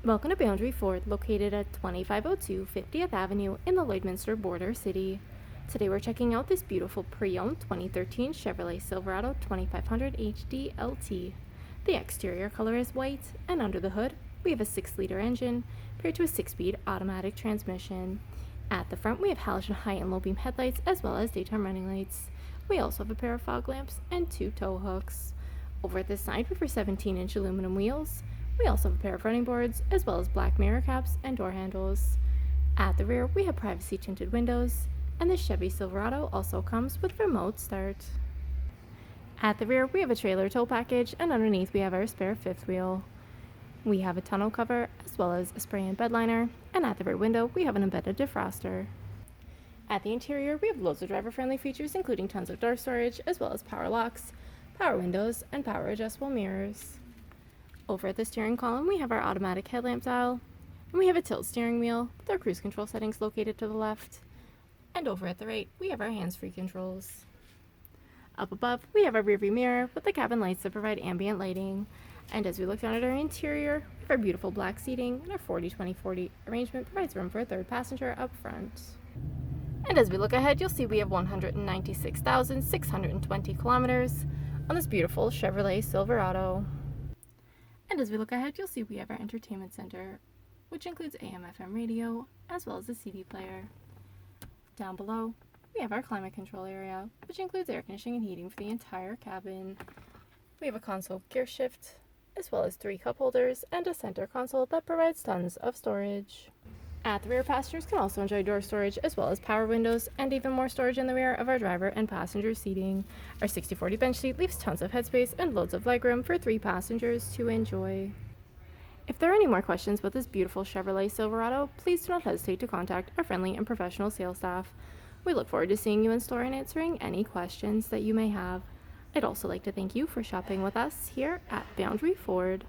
Welcome to Boundary Ford, located at 2502 50th Avenue in the Lloydminster Border City. Today we're checking out this beautiful pre-owned 2013 Chevrolet Silverado 2500HD LT. The exterior color is white, and under the hood, we have a 6-liter engine paired to a 6-speed automatic transmission. At the front, we have halogen high and low beam headlights as well as daytime running lights. We also have a pair of fog lamps and 2 tow hooks. Over at this side, we have 17-inch aluminum wheels. We also have a pair of running boards, as well as black mirror caps and door handles. At the rear, we have privacy tinted windows, and the Chevy Silverado also comes with remote start. At the rear, we have a trailer tow package, and underneath we have our spare fifth wheel. We have a tonneau cover, as well as a spray-in bed liner, and at the rear window, we have an embedded defroster. At the interior, we have loads of driver-friendly features, including tons of door storage, as well as power locks, power windows, and power adjustable mirrors. Over at the steering column, we have our automatic headlamp dial, and we have a tilt steering wheel with our cruise control settings located to the left. And over at the right, we have our hands-free controls. Up above, we have our rearview mirror with the cabin lights that provide ambient lighting. And as we look down at our interior, we have our beautiful black seating, and our 40-20-40 arrangement provides room for a third passenger up front. And as we look ahead, you'll see we have 196,620 kilometers on this beautiful Chevrolet Silverado. And as we look ahead, you'll see we have our entertainment center, which includes AM/FM radio, as well as a CD player. Down below, we have our climate control area, which includes air conditioning and heating for the entire cabin. We have a console gear shift, as well as 3 cup holders and a center console that provides tons of storage. At the rear, passengers can also enjoy door storage as well as power windows and even more storage in the rear of our driver and passenger seating. Our 60/40 bench seat leaves tons of headspace and loads of legroom for 3 passengers to enjoy. If there are any more questions about this beautiful Chevrolet Silverado, please do not hesitate to contact our friendly and professional sales staff. We look forward to seeing you in store and answering any questions that you may have. I'd also like to thank you for shopping with us here at Boundary Ford.